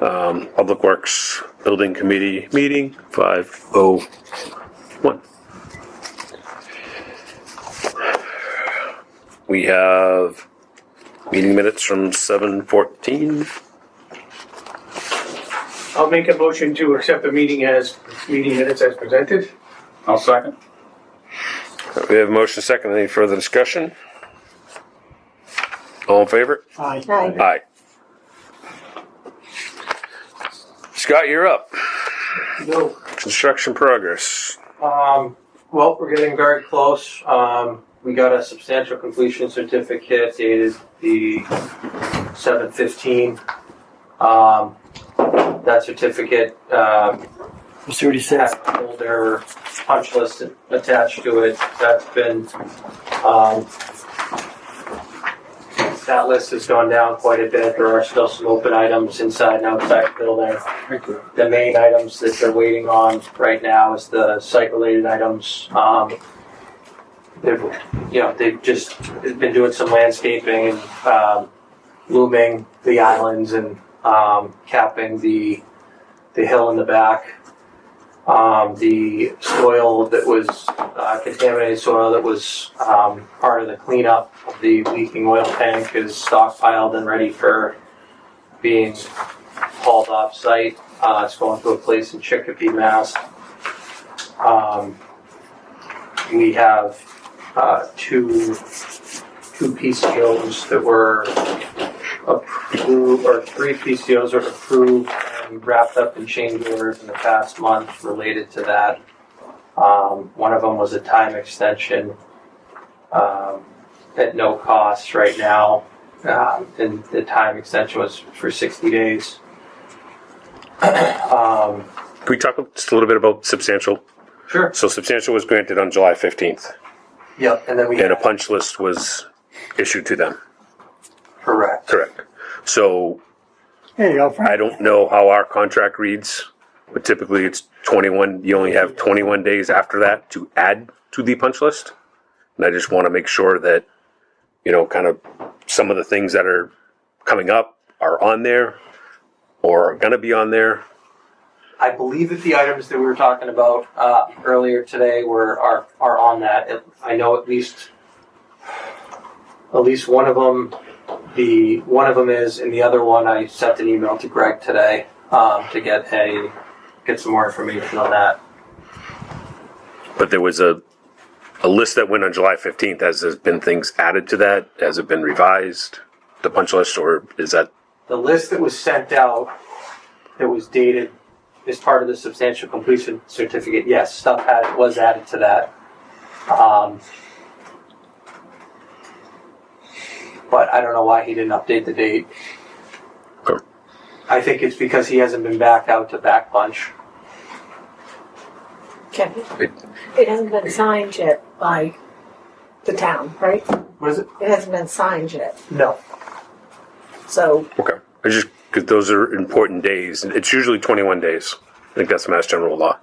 Public Works Building Committee meeting, 5:01. We have meeting minutes from 7:14. I'll make a motion to accept the meeting minutes as presented. I'll second. We have a motion second. Any further discussion? All in favor? Aye. Aye. Scott, you're up. No. Construction progress. Well, we're getting very close. We got a substantial completion certificate dated the 7/15. That certificate It's already has a folder punch list attached to it. That's been that list has gone down quite a bit. There are still some open items inside and outside the building. The main items that they're waiting on right now is the site-related items. They've just been doing some landscaping and looming the islands and capping the hill in the back. The soil that was contaminated soil that was part of the cleanup of the leaking oil tank is stockpiled and ready for being hauled off site. It's going to a place in Chicopee, Mass. We have two PCOs that were approved, or three PCOs are approved and wrapped up in change orders in the past month related to that. One of them was a time extension at no cost right now, and the time extension was for 60 days. Can we talk just a little bit about substantial? Sure. So substantial was granted on July 15th, Yep, and then we and a punch list was issued to them. correct. Correct. So There you go, I don't know how our contract reads, but typically it's 21. You only have 21 days after that to add to the punch list. And I just want to make sure that, kind of some of the things that are coming up are on there or are going to be on there. I believe that the items that we were talking about earlier today are on that. I know at least one of them. One of them is, and the other one I sent an email to Greg today to get some more information on that. But there was a list that went on July 15th. Has there been things added to that? Has it been revised, the punch list, or is that? The list that was sent out that was dated as part of the substantial completion certificate, yes, stuff was added to that. But I don't know why he didn't update the date. Okay. I think it's because he hasn't been back out to back punch. Ken, it hasn't been signed yet by the town, right? What is it? It hasn't been signed yet. No. So, Okay. Because those are important days. It's usually 21 days. I think that's Mass General Law.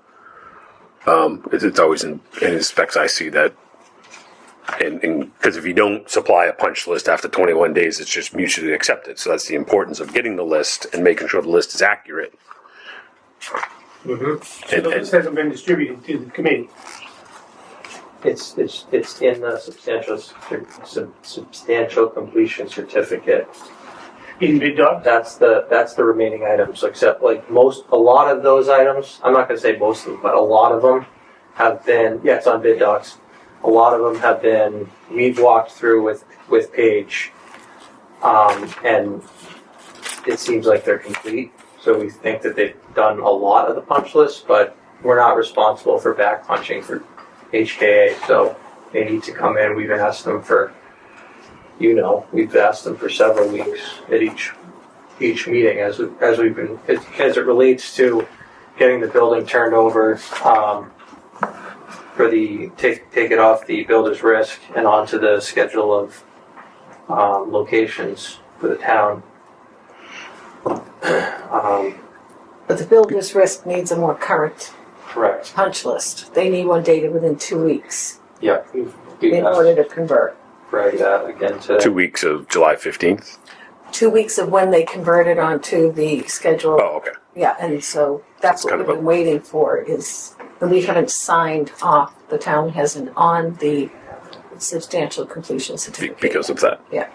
It's always in the specs I see that. And because if you don't supply a punch list after 21 days, it's just mutually accepted. So that's the importance of getting the list and making sure the list is accurate. Mm-hmm. So the list hasn't been distributed to the committee. It's in the substantial completion certificate. In bid doc? That's the remaining items, except a lot of those items, I'm not gonna say most of them, but a lot of them have been, it's on bid docs. A lot of them have been, we've walked through with Paige, and it seems like they're complete. So we think that they've done a lot of the punch list, but we're not responsible for back punching for HKA, so they need to come in. We've asked them for, we've asked them for several weeks at each meeting as it relates to getting the building turned over, for the take it off the builder's risk and onto the schedule of locations for the town. but the builder's risk needs a more current Correct. punch list. They need one dated within 2 weeks Yeah. in order to convert. Right. Again, to 2 weeks of July 15th. 2 weeks of when they converted onto the schedule. Oh, okay. Yeah, and so that's what kind we've of been waiting for is, and we haven't signed off, the town hasn't on the substantial completion certificate. Because of that. Yeah.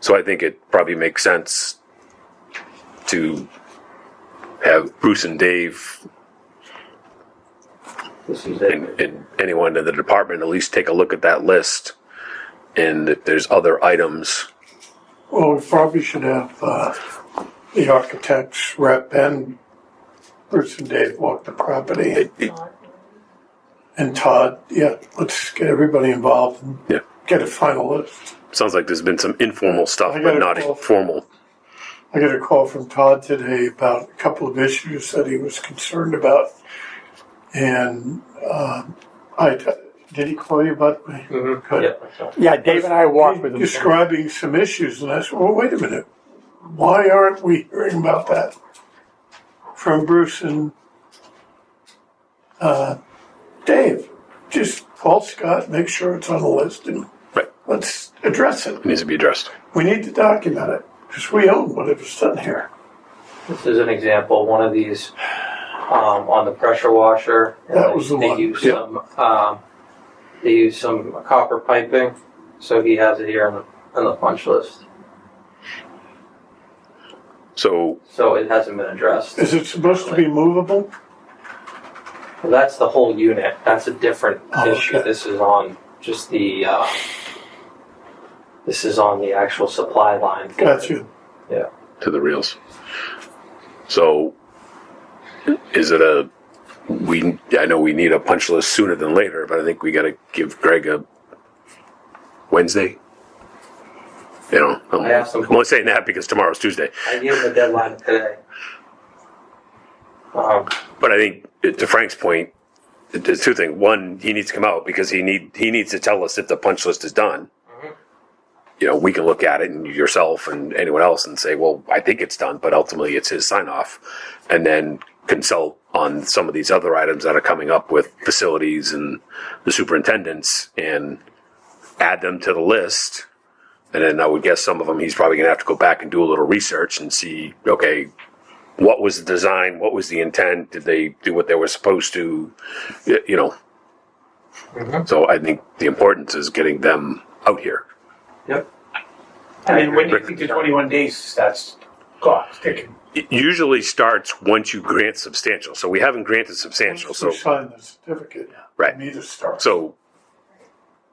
So I think it probably makes sense to have Bruce and Dave This is it. and anyone in the department at least take a look at that list. And if there's other items, Well, we probably should have the architects rep and Bruce and Dave walk the property. And Todd, yeah, let's get everybody involved and Yeah. get a final list. sounds like there's been some informal stuff, I got but a not call. formal. I got a call from Todd today about a couple of issues that he was concerned about. And did he call you about me? Mm-hmm. Good. Yep, that's all. Yeah, Dave and I walked He's with him. describing some issues, and I said, well, wait a minute. Why aren't we hearing about that from Bruce and Dave? Just call Scott, make sure it's on the list, and Right. let's address it. It needs to be addressed. We need to document it, because we own whatever's done here. This is an example, one of these, on the pressure washer. That was the They one, use yeah. they use some copper piping, so he has it here on the punch list. So So it hasn't been addressed. Is it supposed to be movable? Well, that's the whole unit. That's a different Oh, issue. okay. This is on just the, this is on the actual supply line. Gotcha. to the reels. So is it I know we need a punch list sooner than later, but I think we got to give Greg a Wednesday. You know, I asked him- I'm only saying that because tomorrow's Tuesday. I gave him a deadline today. But I think, to Frank's point, there's two things. One, he needs to come out because he needs to tell us if the punch list is done. You know, we can look at it, and yourself and anyone else, and say, well, I think it's done, but ultimately it's his sign off. And then consult on some of these other items that are coming up with facilities and the superintendents and add them to the list. And then I would guess some of them he's probably going to have to go back and do a little research and see, okay, what was the design? What was the intent? Did they do what they were supposed to? You know. So I think the importance is getting them out here. Yep. And then when do you think the 21 days starts clock ticking? It usually starts once you grant substantial. So we haven't granted substantial. So We signed the certificate. Right. We need to start. so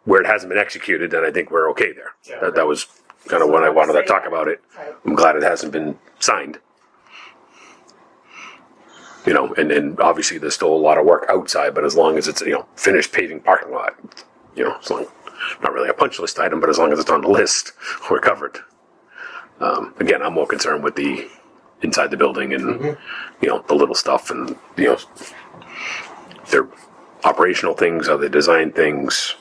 where it hasn't been executed, then I think we're okay there. Yeah. That was kind of when I wanted to talk about it. Right. I'm glad it hasn't been signed. You know, and obviously there's still a lot of work outside, but as long as it's, you know, finished paving parking lot, you know, as long, not really a punch list item, but as long as it's on the list, we're covered. Again, I'm more concerned with the inside the building and, you know, the little stuff and, you know, their operational things, other design things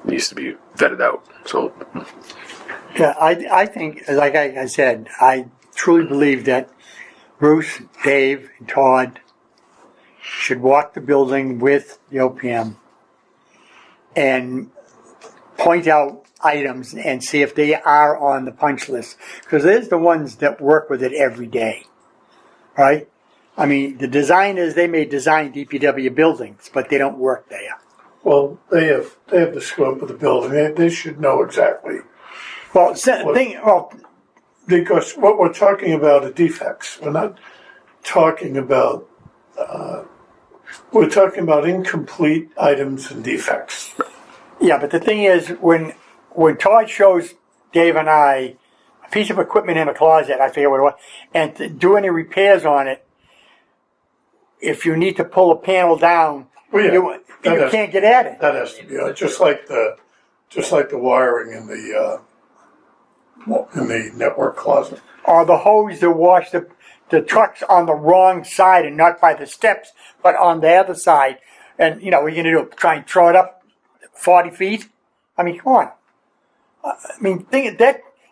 needs to be vetted out. So Yeah, I think, like I said, I truly believe that Bruce, Dave, and Todd should walk the building with the OPM and point out items and see if they are on the punch list. Because there's the ones that work with it every day, right? I mean, the designers, they may design DPW buildings, but they don't work there. Well, they have the scope of the building. They should know exactly. Well, Because what we're talking about are defects. We're not talking about, we're talking about incomplete items and defects. yeah, but the thing is, when Todd shows Dave and I a piece of equipment in a closet, I forget what it was, and to do any repairs on it, if you need to pull a panel down, Well, yeah, you that has- can't get at it. That has to be, just like the wiring in the network closet. Or the hose to wash the trucks on the wrong side and not by the steps, but on the other side. And, you know, what are you going to do? Try and throw it up 40 feet? I mean, come on. I mean,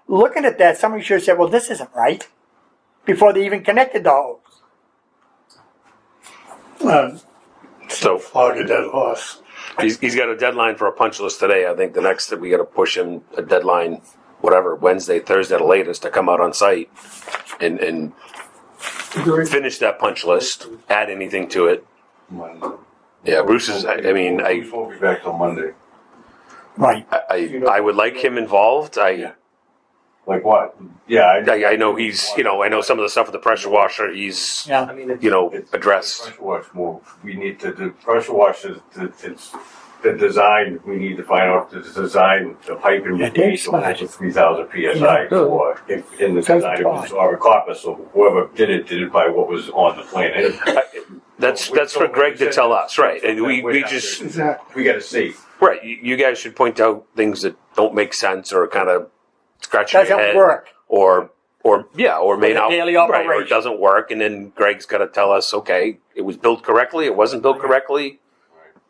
looking at that, somebody should have said, well, this isn't right, before they even connected the hose. So Flog a dead horse. he's got a deadline for a punch list today. I think the next that we got to push him a deadline whatever, Wednesday, Thursday at the latest to come out on site and finish that punch list, add anything to it. Monday. Yeah, Bruce is, I mean, Bruce won't be back till Monday. Right. I would like him involved. Like what? Yeah, I know he's, I know some of the stuff with the pressure washer, he's, Yeah. I mean, it's, addressed. Pressure wash more. We need to do pressure wash. It's the design. We need to find out the design, the piping. Yeah, We need Dave's to hold smart. to 3,000 psi Yeah. for in the design. It was our copper. So whoever did it by what was on the plan. That's for Greg to tell us, right? And we just, Exactly. We got to see. right, you guys should point out things that don't make sense or kind of scratch your Doesn't head. work. Or may the not, daily right, or it operation. doesn't work, and then Greg's got to tell us, okay, it was built correctly, it wasn't built correctly,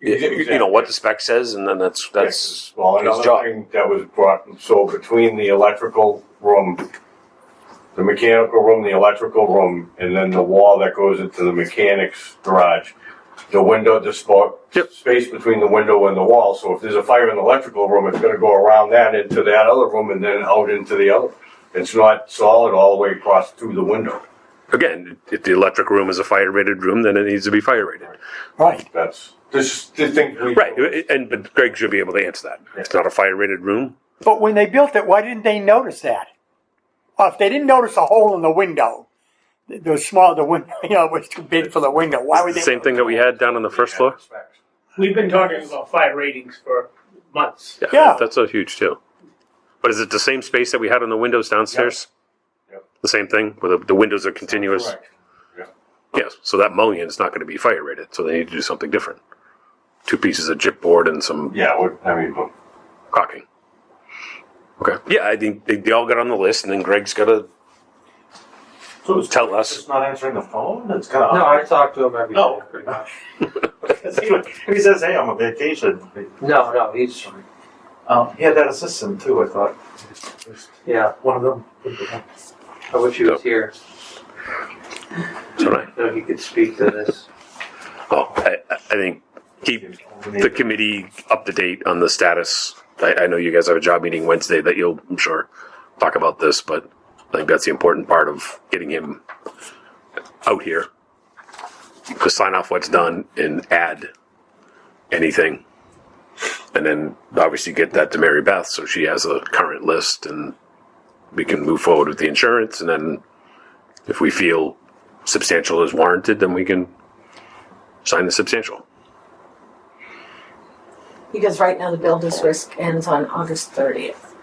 what the spec says, and then that's Well, his another job. thing that was brought, so between the electrical room, the mechanical room, the electrical room, and then the wall that goes into the mechanic's garage, the window, the space between the window and the wall. So if there's a fire in the electrical room, it's going to go around that into that other room and then out into the other. It's not solid all the way across through the window. Again, if the electric room is a fire rated room, then it needs to be fire rated. Right. That's just the thing. Right, but Greg should be able to answer that. It's not a fire rated room. But when they built it, why didn't they notice that? Well, if they didn't notice a hole in the window, the window, it was too big for the window. Why would they? Same thing that we had down on the first floor. We've been talking about fire ratings for months. Yeah. That's a huge too. But is it the same space that we had on the windows downstairs? Yep. The same thing, where the windows are continuous? Correct. Yes, so that mullion is not going to be fire rated, so they need to do something different. 2 pieces of chipboard and some Yeah, caulking. Okay. Yeah, I think they all got on the list, and then Greg's got to So it's tell us. just not answering the phone? It's kind of no, I talk to him every day, No. pretty much. he says, "Hey, I'm on vacation." No, he's, He had that assistant too. I thought. yeah, One of them. I wish he was here, So right. so he could speak to this. Oh, I think keep the committee up to date on the status. I know you guys have a job meeting Wednesday that you'll, I'm sure, talk about this, but I think that's the important part of getting him out here to sign off what's done and add anything. And then obviously get that to Mary Beth so she has a current list and we can move forward with the insurance. And then if we feel substantial is warranted, then we can sign the substantial. Because right now the builder's risk ends on August 30th.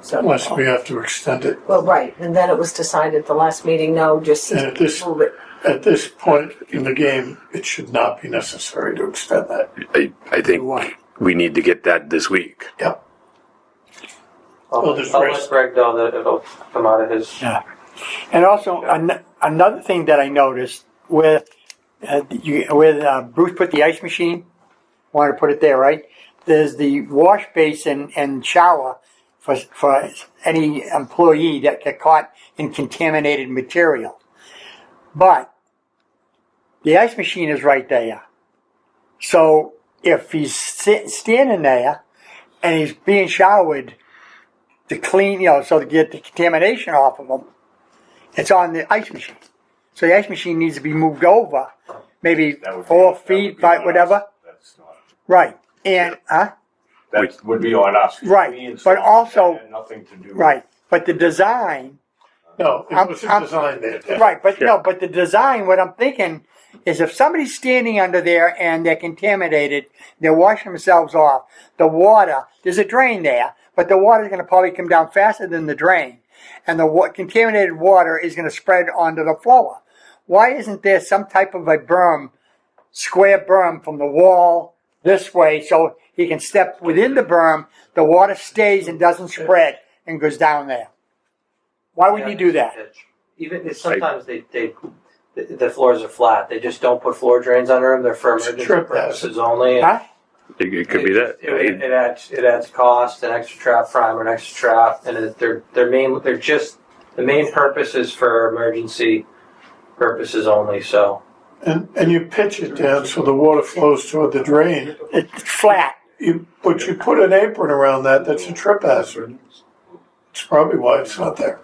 So, Unless we have to extend it. well, right, and then it was decided at the last meeting, no, just And at this, move it. at this point in the game, it should not be necessary to extend that. I think Why? we need to get that this week. Yep. I'll Well, there's let risk. Greg know that it'll come out of his. Yeah. And also another thing that I noticed with Bruce put the ice machine. Wanted to put it there, right? There's the wash basin and shower for any employee that get caught in contaminated material. But the ice machine is right there. So if he's standing there and he's being showered to clean, so to get the contamination off of him, it's on the ice machine. So the ice machine needs to be moved over, maybe 4 feet, 5, whatever. That's not. Right. And, That would be on us. Right, We installed but also- that had nothing to do. with- right. But the design, No, it was designed there. right, but Yeah. no, but the design, what I'm thinking is if somebody's standing under there and they're contaminated, they're washing themselves off, the water, there's a drain there, but the water's going to probably come down faster than the drain. And the contaminated water is going to spread onto the floor. Why isn't there some type of a berm, square berm from the wall this way so he can step within the berm, the water stays and doesn't spread and goes down there? Why would you do that? Even if sometimes the floors are flat, they just don't put floor drains under them. They're for It's a emergency trip purposes only. Huh? It could be that. It adds cost, an extra trap primer, an extra trap, and the main purpose is for emergency purposes only. So And you pitch it down so the water flows toward the drain. It's flat. But you put an apron around that, that's a trip hazard. It's probably why it's not there.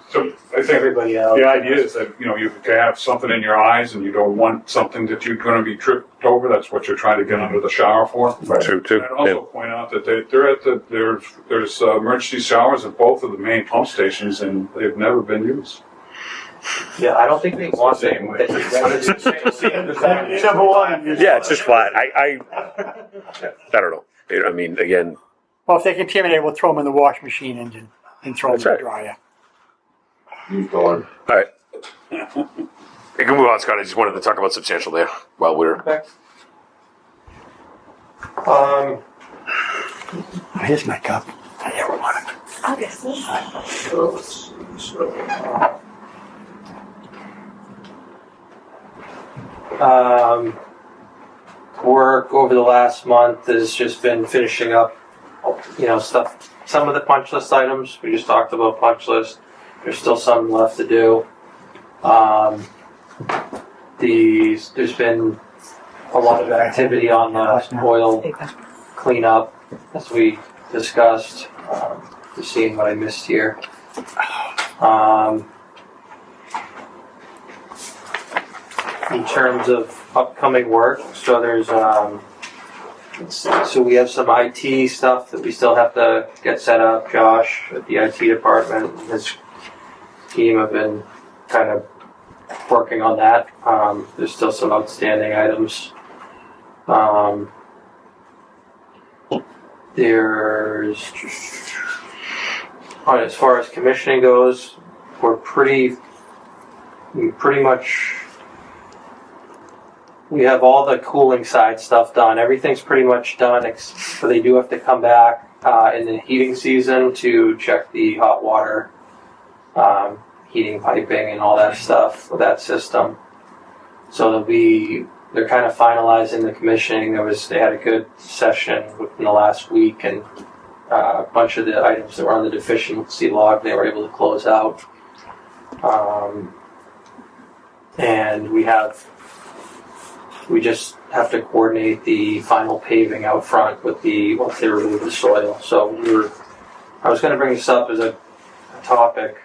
So I think Everybody else. the idea is that, you know, you have something in your eyes and you don't want something that you're gonna be tripped over. That's what you're trying to get under the shower for. True, too. And I'd also point out that there's emergency showers at both of the main pump stations and they've never been used. Yeah, I don't think they want it. Same way. You never wanted. Yeah, it's just flat. I don't know. I mean, again, Well, if they contaminate, we'll throw them in the wash machine engine and throw them That's in right. the dryer. Use the one. all right. We can move on, Scott. I just wanted to talk about substantial there while we're. Here's my cup. I never want it. Work over the last month has just been finishing up, stuff. Some of the punch list items, we just talked about punch list. There's still some left to do. There's been a lot of activity on the oil cleanup, as we discussed. Just seeing what I missed here. In terms of upcoming work, so there's so we have some IT stuff that we still have to get set up. Josh at the IT department and his team have been kind of working on that. There's still some outstanding items. There's as far as commissioning goes, we have all the cooling side stuff done. Everything's pretty much done, but they do have to come back in the heating season to check the hot water heating piping and all that stuff with that system. So they're kind of finalizing the commissioning. They had a good session within the last week, and a bunch of the items that were on the deficiency log they were able to close out. And we just have to coordinate the final paving out front once they remove the soil. So I was going to bring this up as a topic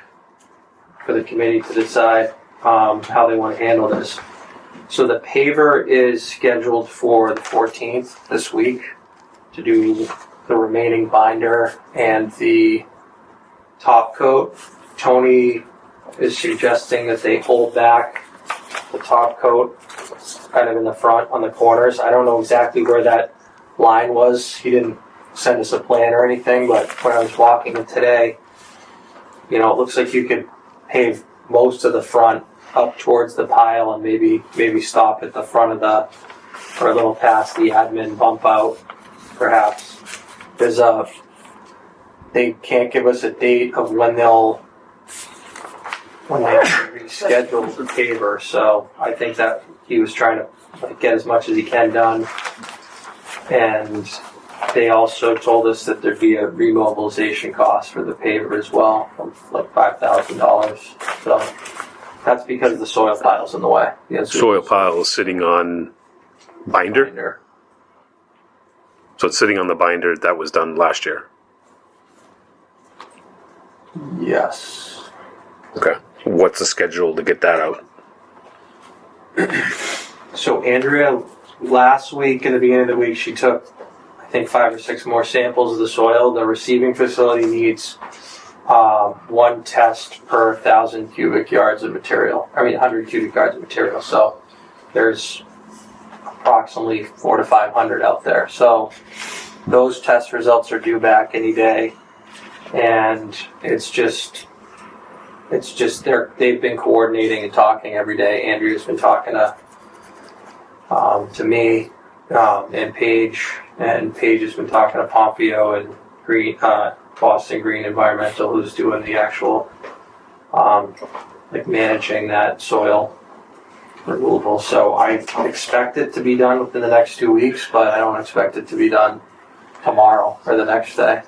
for the committee to decide how they want to handle this. So the paver is scheduled for the 14th this week to do the remaining binder and the top coat. Tony is suggesting that they hold back the top coat kind of in the front on the corners. I don't know exactly where that line was. He didn't send us a plan or anything, but when I was walking it today, it looks like you could pave most of the front up towards the pile and maybe stop at the front of or a little past the admin bump out, perhaps. They can't give us a date of when they reschedule the paver, so I think that he was trying to get as much as he can done. And they also told us that there'd be a remobilization cost for the paver as well, of like $5,000. So that's because the soil pile's in the way. Soil pile is sitting on binder. So it's sitting on the binder that was done last year. Yes. Okay. What's the schedule to get that out? So Andrea, last week, in the beginning of the week, she took, I think, 5 or 6 more samples of the soil. The receiving facility needs one test per 1,000 cubic yards of material. 100 cubic yards of material. So there's approximately 400 to 500 out there. So those test results are due back any day, and they've been coordinating and talking every day. Andrea's been talking to me and Paige has been talking to Pompeo and Boston Green Environmental, who's doing the actual managing that soil removal. So I expect it to be done within the next 2 weeks, but I don't expect it to be done tomorrow or the next day.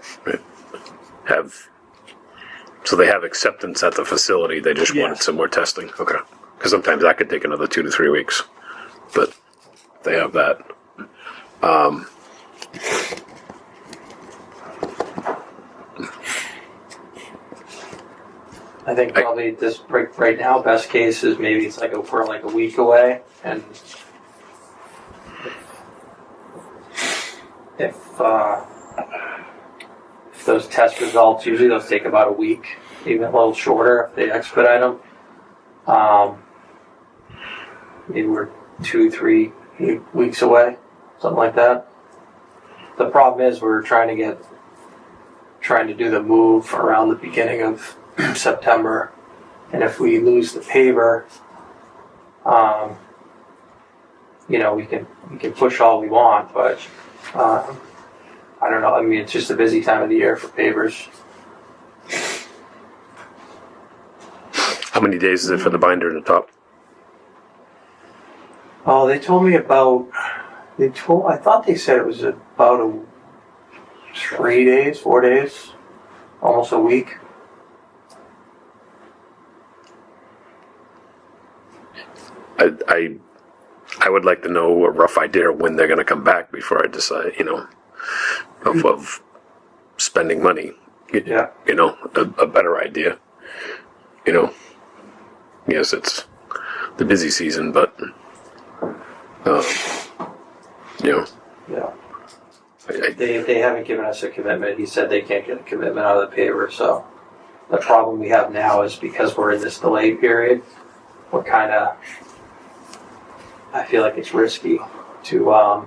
So they have acceptance at the facility. They just wanted some more testing. Okay. Because sometimes that could take another 2 to 3 weeks. But they have that. I think probably this right now, best case is maybe it's we're like a week away, and if those test results, usually those take about a week, even a little shorter if they expedite them. Maybe we're 2-3 weeks away, something like that. The problem is we're trying to do the move around the beginning of September, and if we lose the paver, we can push all we want, but I don't know. I mean, it's just a busy time of the year for pavers. How many days is it for the binder and the top? Oh, they told me about. I thought they said it was about 3 days, 4 days, almost a week. I would like to know a rough idea of when they're going to come back before I decide, of spending money. Yeah. A better idea. Yes, it's the busy season, but Yeah. I They haven't given us a commitment. He said they can't get a commitment out of the paver. So the problem we have now is because we're in this delay period, we're kind of. I feel like it's risky to. I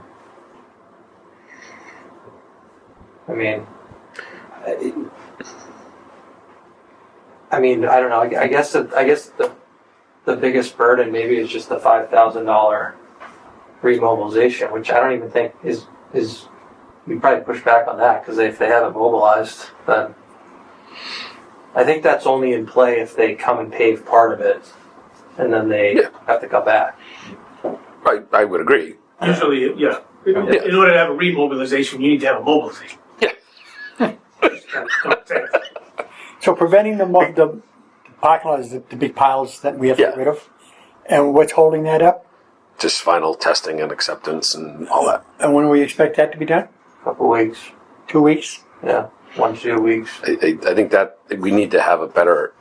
don't know. I guess the biggest burden maybe is just the $5,000 remobilization, which I don't even think is we probably push back on that because if they haven't mobilized, then I think that's only in play if they come and pave part of it, and then they have to come back. I would agree. Usually, yeah. In order to have a remobilization, you need to have a mobilization. Yeah. So preventing the parking lot is the big piles that we have to get rid of. And what's holding that up? Just final testing and acceptance and all that. And when do we expect that to be done? Couple weeks. 2 weeks? Yeah. 1 to 2 weeks. I think that we need to have a better,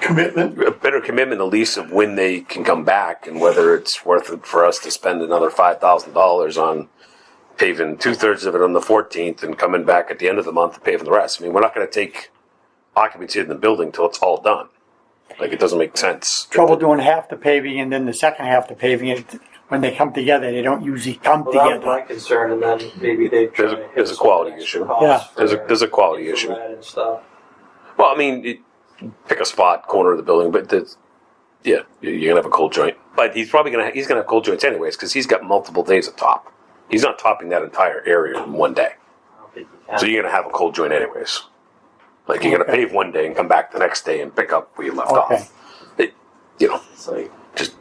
Commitment. a better commitment at least of when they can come back and whether it's worth it for us to spend another $5,000 on paving 2/3 of it on the 14th and coming back at the end of the month and paving the rest. I mean, we're not going to take occupancy in the building till it's all done. Like, it doesn't make sense. Trouble doing half the paving and then the second half the paving. When they come together, they don't usually come Well, that was together. my concern, and then maybe they try to hit There's a some quality extra issue. costs Yeah. There's a quality for issue. that and stuff. Well, I mean, pick a spot, corner of the building, but you're gonna have a cold joint. But he's gonna have cold joints anyways because he's got multiple days of top. He's not topping that entire area in one day, I don't think you can. so you're gonna have a cold joint anyways. Like, you're gonna pave one day and come back the next day and pick up where you left Okay. off. It's like, Just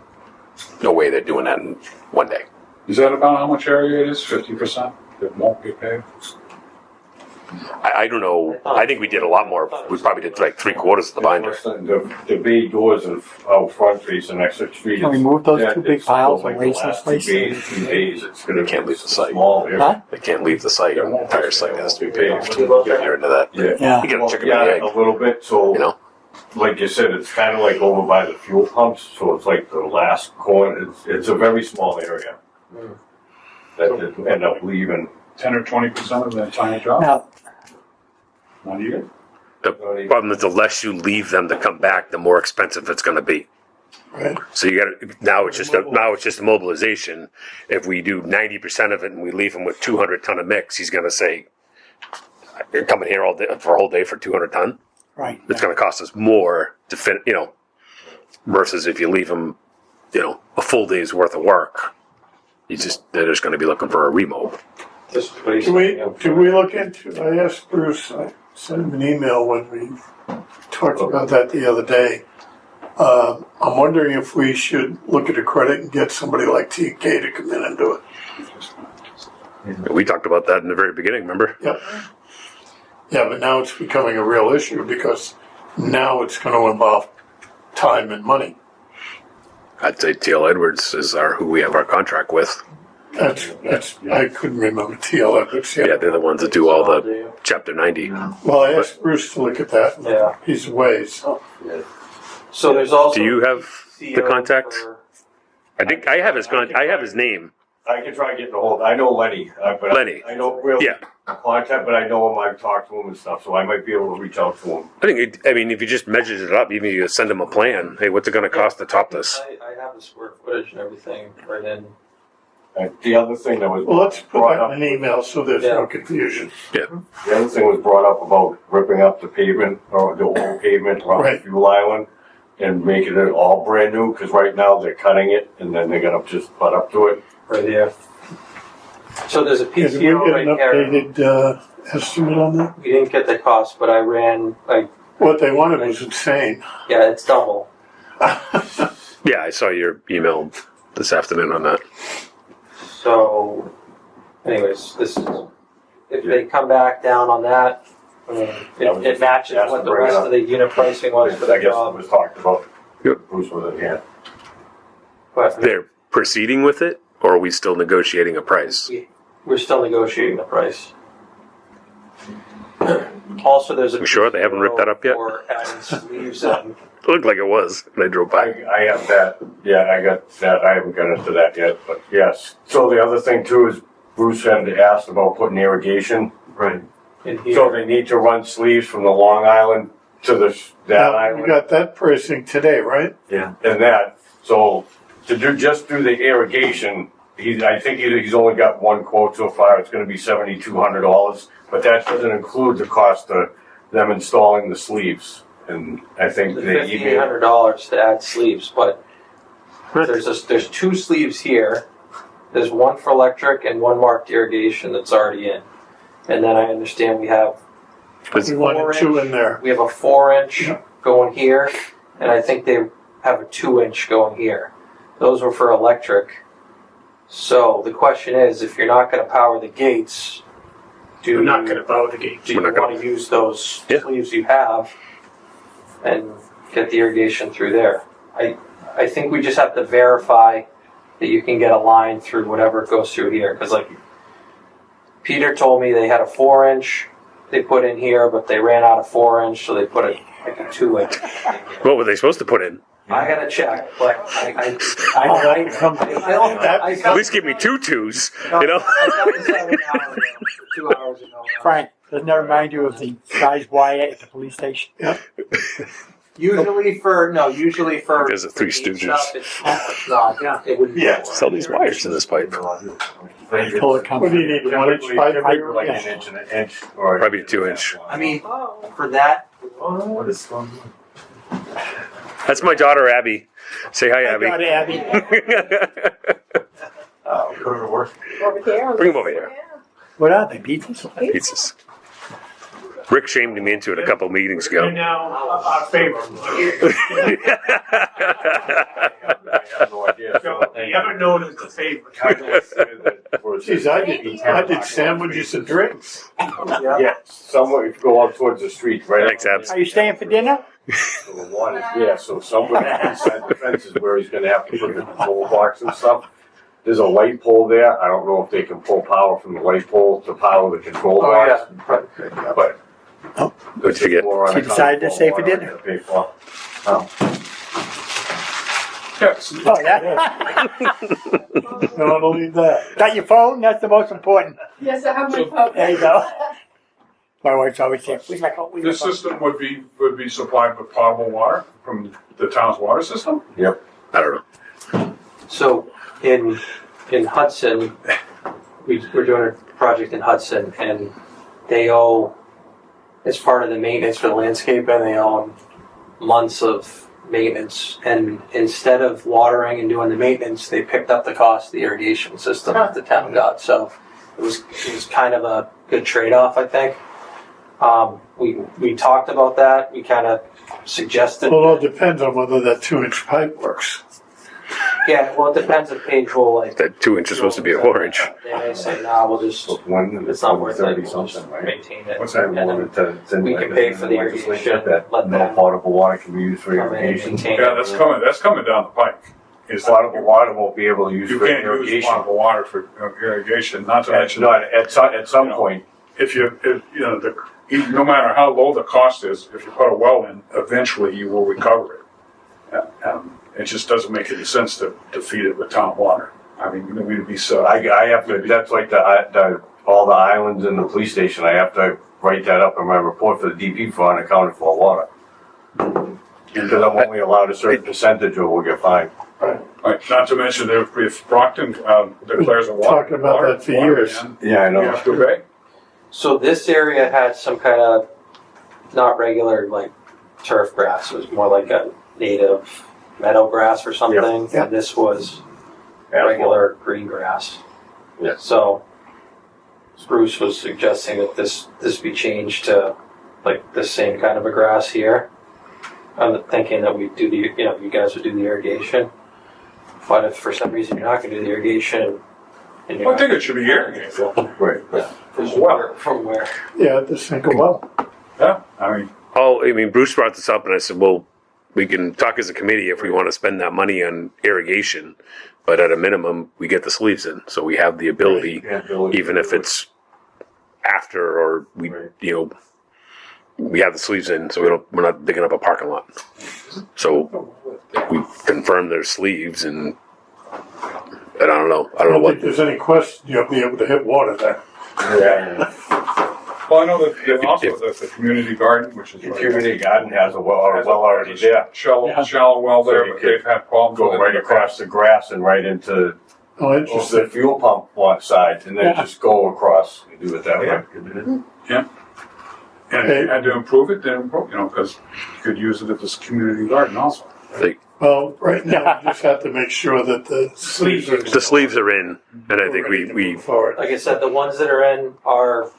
no way they're doing that in one day. Is that about how much area it is? 50% that won't get paved? I don't know. I think we did a lot more. We probably did like 3/4 of the binder. The bay doors out front facing exit street. Can we move those two big it's piles still and the waste this last place? 2 days, 3 days, it's gonna They can't leave the site. Small area. Huh? They can't leave the site. The entire site has to be paved. You're into that. Yeah. Yeah. You get a Well, chicken and yeah, egg. a little bit, so. You know. Like you said, it's kind of like over by the fuel pumps, so it's like the last corner. It's a very small area that did end up leaving. 10 or 20% of the entire job? Now, Not even? The problem is the less you leave them to come back, the more expensive it's going to be. Right. So you got to now it's just a mobilization. If we do 90% of it and we leave him with 200 ton of mix, he's going to say, "You're coming here all day for a whole day for 200 ton." right. It's going to cost us more to fit, versus if you leave them, a full day's worth of work. They're just going to be looking for a remo. just basically. Can we look into, I asked Bruce, I sent him an email when we talked about that the other day. I'm wondering if we should look at a credit and get somebody like TK to come in and do it. We talked about that in the very beginning, remember? Yep. Yeah, but now it's becoming a real issue because now it's going to involve time and money. I'd say TL Edwards is who we have our contract with. That's, I couldn't remember TL Epics, Yeah, yeah. they're the ones that do all the Chapter 90. Well, I asked Bruce to look at that. Yeah. He's away, so. So there's also. Do you have the CO contact? for- I think I have I have his name. I can try getting a hold. I know Lenny, but Lenny. I don't really Yeah. contact, but I know him. I've talked to him and stuff, so I might be able to reach out to him. I think. I mean, if you just measures it up, even if you send him a plan. Hey, what's it going to cost to top this? I have the square footage and everything right in. The other thing that was Well, let's put brought that up, in an email so there's no Yeah. confusion. the other thing was brought up about ripping up the pavement or the old pavement around Right. Fuel Island and making it all brand new. Because right now they're cutting it and then they're gonna just butt up to it. Right there. So there's a Yeah, did we PTO get right an there. updated, estimate on that? We didn't get the cost, but I ran, like, What they wanted was insane. yeah, it's double. Yeah, I saw your email this afternoon on that. So, anyways, this is, if they come back down on that, I mean, it matches That's what the bring it rest up. of the unit pricing was for I the guess it job. was talked about. Yep. Bruce was at hand. But They're proceeding with it, or are we still negotiating a price? we're still negotiating the price. Also, there's a. You sure they haven't ripped that up yet? For adding sleeves and, It looked like it was when I drove by. I have that. Yeah, I got that. I haven't got into that yet, but yes. So the other thing too is Bruce had asked about putting irrigation. Right. in So here. they need to run sleeves from the Long Island to that Now, you island got that pricing today, right? Yeah. and that. So to just do the irrigation, I think he's only got one quote so far. It's going to be $7,200, but that doesn't include the cost of them installing the sleeves. And I think The they $1,500 to add sleeves, but there's two sleeves here. There's one for electric and one marked irrigation that's already in. And then I understand we have We wanted two in there. a 4-inch going here, and I think they have a 2-inch going here. Those were for electric. So the question is, if you're not going to power the gates, We're not gonna power the gate. do We're you not gonna- want to use those Yeah. sleeves you have and get the irrigation through there? I think we just have to verify that you can get a line through whatever goes through here. Because like Peter told me they had a 4-inch they put in here, but they ran out of 4-inch, so they put like a 2-inch. What were they supposed to put in? I gotta check, but I At least give me two twos, you know? I got this out an hour ago, 2 hours ago. Frank, doesn't that remind you of the size wire at the police station? Usually for There's a Three for gate Stooges. stuff, it's not. Yeah. It would be. Yeah. Sell these wires in this pipe. Total What do you company. need, 1-inch pipe? like an inch and an inch, or Probably a 2-inch. I mean, for that, What is going on? That's my daughter, Abby. Say hi, I got Abby. it, Abby. Go to work. Over here. Bring them over here. What are they, pizzas? Pizzas. Rick shamed me into it a couple meetings And ago. now, our favor. I have no idea. You haven't known as the favorite. Geez, I did sandwiches and drinks. Yeah, somewhere if you go out towards the street, right? Thanks, Abs. Are you staying for dinner? So the one is, yeah, so somewhere inside the fence is where he's gonna have to put the control box and stuff. There's a light pole there. I don't know if they can pull power from the light pole to power the control box. But. What'd you get? So you decided to stay for dinner? Pay for. Yes. Oh, yeah. No, don't leave that. Got your phone? That's the most important. Yes, I have my phone. There you go. My wife's always saying, where's my phone? Where's my This phone? system would be supplied with potable water from the town's water system? I don't know. so in Hudson, we're doing a project in Hudson, and they owe, as part of the maintenance for the landscape, and they own months of maintenance. And instead of watering and doing the maintenance, they picked up the cost of the irrigation system that the town got. So it was kind of a good trade-off, I think. We talked about that. We kind of suggested. Well, it all depends on whether that 2-inch pipe works. Yeah, well, it depends if Page will like. That 2-inch is supposed to be a 4-inch. They may say, nah, we'll just. It's not worth it. 30 We'll just something, right? maintain it. What's that? And then we can pay for the irrigation, That let no them potable water can be used for come in and irrigation. maintain Yeah, it. that's coming down the pike. is Potable water won't be able to use you for can't use irrigation. potable water for irrigation, not to At, mention. not, at some You know, point, if no matter how low the cost is, if you put a well in, eventually you will recover it. It just doesn't make any sense to feed it with town water. I mean, we'd be so. I have to, that's like all the islands in the police station, I have to write that up in my report for the DP for unaccounted for water. Because I'm only allowed a certain percentage or we'll get fined. Right. Not to mention if Brockton declares a water. Talking about water- that for water years. ban, Yeah, I You know. have to pay. So this area had some kind of not regular like turf grass. It was more like a native meadow grass or something. Yeah. And this was Asphalt. regular green grass. Yeah. So Bruce was suggesting that this be changed to like the same kind of a grass here. I'm thinking that we do you guys would do the irrigation. But if for some reason you're not going to do the irrigation, and you're I think it should be irrigated. Right. from where? Yeah, just think of well. Yeah, I mean, Bruce brought this up, and I said, well, we can talk as a committee if we want to spend that money on irrigation, but at a minimum, we get the sleeves in, so we have the ability, even if it's after or we have the sleeves in, so we're not digging up a parking lot. So we confirm their sleeves, and I don't know I don't what. think there's any question you'll be able to hit water there. Yeah. well, I know that also the community garden, which is The community garden has a well already there. shallow well So there, you but could they've had problems Go with it right in the across past. the grass and right into Oh, just interesting. the fuel pump one side and then just go across and do it that way. And if you had to improve it, then because you could use it at this community garden also. Well, right now, we just have to make sure that the sleeves are. The sleeves are in, and I think we move forward. Like I said, the ones that are in are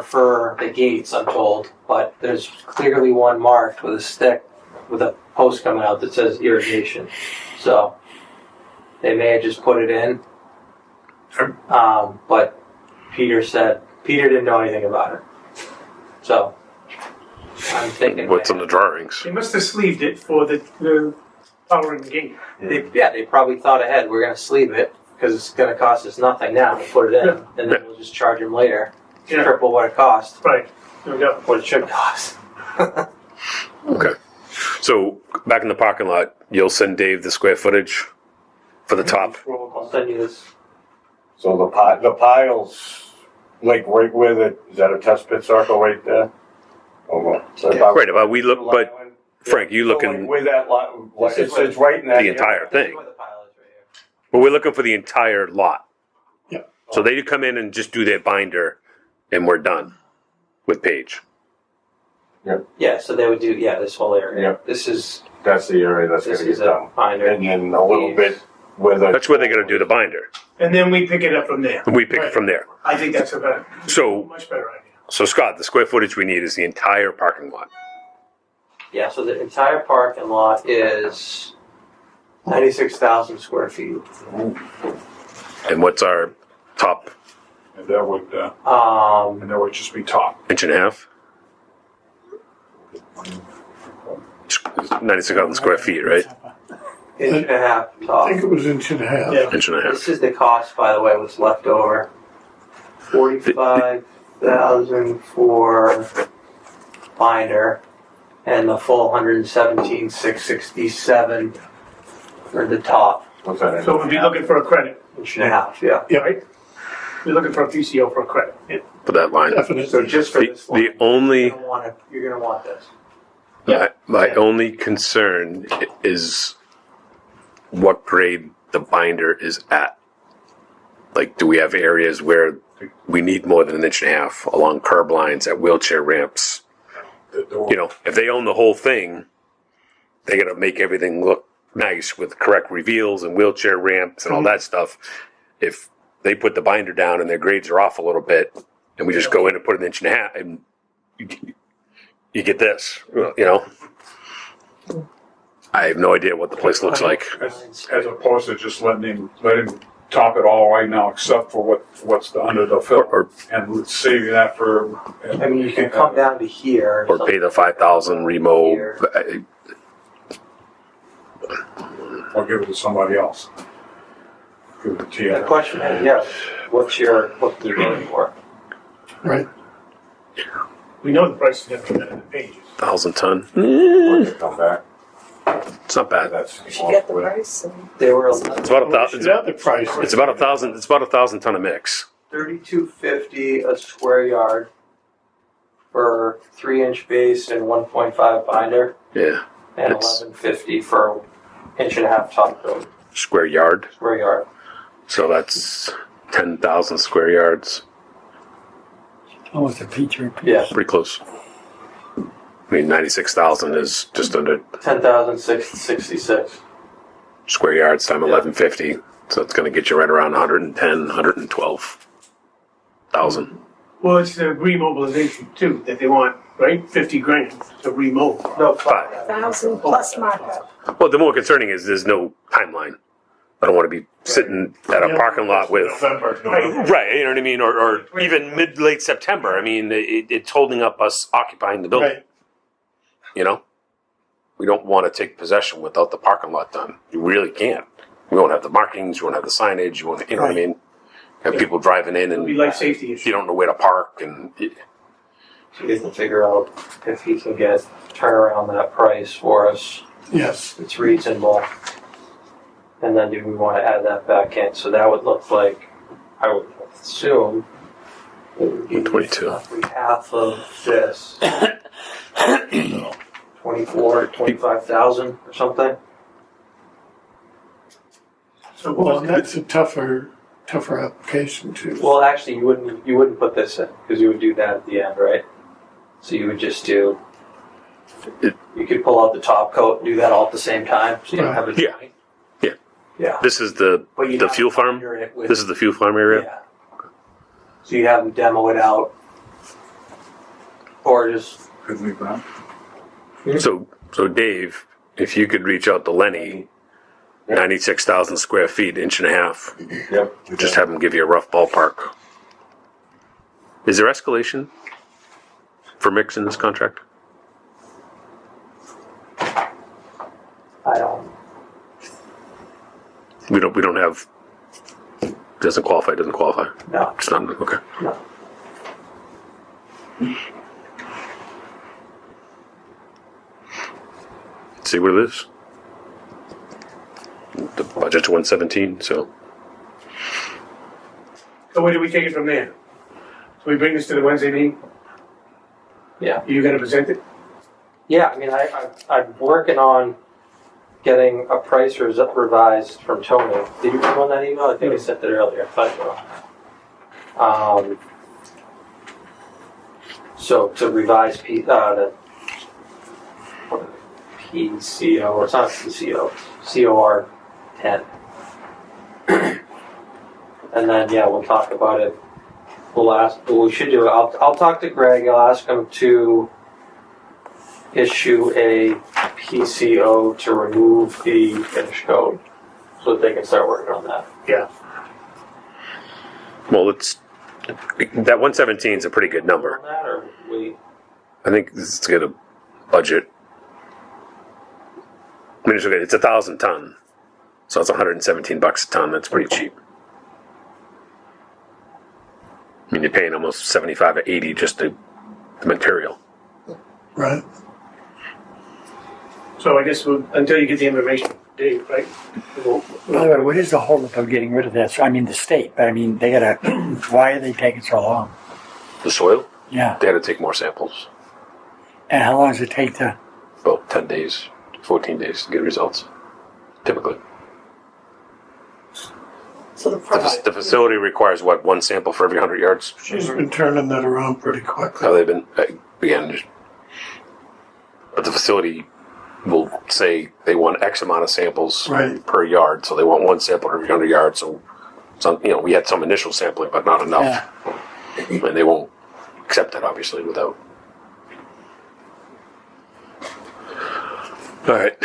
for the gates, I'm told, but there's clearly one marked with a stick with a post coming out that says irrigation. So they may have just put it in. But Peter didn't know anything about it. So I'm thinking what's on the drawings. They must have sleeved it for the power and gate. they probably thought ahead. We're going to sleeve it because it's going to cost us nothing now to put it in, and then we'll just charge them later. Yeah. Triple what it costs, Right. There we go. what it should cost. Okay. So back in the parking lot, you'll send Dave the square footage for the top. I'll send you this. So the piles, like right where is that a test pit circle right there? Oh, well, so Right, but we look, but Frank, you So like looking where that lot, This is it's right in that. the entire This is thing. where the pile is right here. But we're looking for the entire lot. Yeah. So they come in and just do their binder, and we're done with Paige. Yeah, so they would do this whole area. Yeah. This is That's the area that's this gonna is get a done. binder. And then a little bit where the. That's where they're going to do the binder. And then we pick it up from there. And we pick it from there. I think that's a So, much better idea. so Scott, the square footage we need is the entire parking lot. Yeah, so the entire parking lot is 96,000 square feet. And what's our top And that would just be top. inch and a half? 96,000 square feet, right? Inch and a half I top. think it was inch and a half. Yeah. Inch and a half. This is the cost, by the way, what's left over. 45,000 for binder, and the full 117,667 for the top. What's that? So we'd be looking for a credit, Inch and a half, yeah. right? We're looking for a PCO for a credit. For that line. Definitely. So just for this one, The only you're gonna want this. my only concern is what grade the binder is at. Like, do we have areas where we need more than an inch and a half along curb lines at wheelchair ramps? If they own the whole thing, they got to make everything look nice with correct reveals and wheelchair ramps and all that stuff. If they put the binder down and their grades are off a little bit, and we just go in and put an inch and a half, and you get this, I have no idea what the place looks like. As opposed to just let him top it all right now, except for what's under the fill, Or and saving that for. I mean, you can come down to here. Or pay the 5,000 remo. or give it to somebody else. Give it to The TNF. question is, yeah, what you're paying for? Right. We know the price is gonna be better than Pages. 1,000 ton. Come back. It's not bad. That's. You should get the price and They were It's about a We thousand. should have the price. It's about 1,000. It's about 1,000 ton of mix. $32.50 a square yard for 3-inch base and 1.5 binder, Yeah, and It's- $11.50 for 1.5 top coat square yard. square yard. So that's 10,000 square yards. Almost a feature. Yeah, Pretty close. I mean, 96,000 is just under 10,666. square yards time 1150. So it's going to get you right around 110, 112,000. Well, it's the remobilization too, that they want, right? 50 grand to remob. No, 1,000 plus markup. Well, the more concerning is there's no timeline. I don't want to be sitting at a parking lot with. November. Right, you know what I mean? Or even late September. I mean, it's holding up us occupying the building. Right. You know? We don't want to take possession without the parking lot done. You really can't. We won't have the markings, you won't have the signage, you won't, you know what I mean? Have people driving in It'll be and life safety issue. you don't know where to park and so we can figure out if he can turn around that price for us. Yes. It's reasonable. And then do we want to add that back in? So that would look like, I would assume, it would be 22. roughly half of this. 24, 25,000 or something. So what Well, was that? that's a tougher application too. Well, actually, you wouldn't put this in because you would do that at the end, right? So you would just do. You could pull out the top coat and do that all at the same time, so you don't have a Yeah. joint. Yeah. Yeah. this is the But you'd the have fuel to farm. binder it with- This is the fuel farm area. Yeah. So you have them demo it out, or just Could leave that. So Dave, if you could reach out to Lenny, 96,000 square feet, inch and a half, Yep. just have him give you a rough ballpark. Is there escalation for mix in this contract? I don't. We don't have. Doesn't qualify. No. It's not okay. No. See what it is. The budget's 117, so So where do we take it from there? So we bring this to the Wednesday meeting? Yeah. You gonna present it? Yeah, I mean, I'm working on getting a price revised from Tony. Did you come on that email? I think I sent it earlier. I thought you were. So to revise the PCO, or it's not PCO, COR 10. And then, yeah, we'll talk about it. What we should do, I'll talk to Greg. I'll ask him to issue a PCO to remove the finish code so that they can start working on that. Yeah. well, that 117 is a pretty good number. On that, or we, I think this is gonna budget. I mean, it's 1,000 ton, so it's $117 a ton. That's pretty cheap. I mean, you're paying almost 75 or 80 just the material. Right. So I guess until you get the information, Dave, right? By the way, what is the holdup of getting rid of this? I mean, the state, but I mean, they gotta, why are they taking so long? The soil, Yeah. they had to take more samples. And how long does it take to, About 10 days, 14 days to get results, typically. So the price. The facility requires, what, one sample for every 100 yards? She's been turning that around pretty quickly. How they've been, again, but the facility will say they want X amount of samples Right. per yard, so they want one sample every 100 yards. So, some, we had some initial sampling, but not enough, yeah. and they won't accept that obviously without. All right.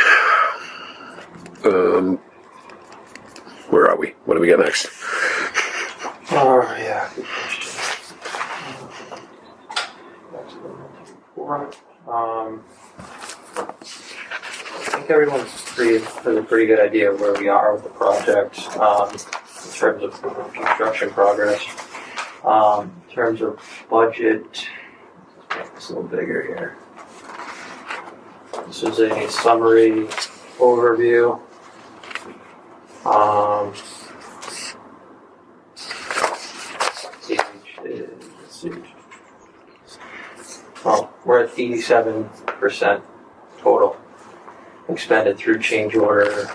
Where are we? What do we got next? oh, yeah, good question. think everyone's has a pretty good idea of where we are with the project, in terms of construction progress. In terms of budget, it's a little bigger here. This is a summary overview. Let's see. Well, we're at 87% total expended through change order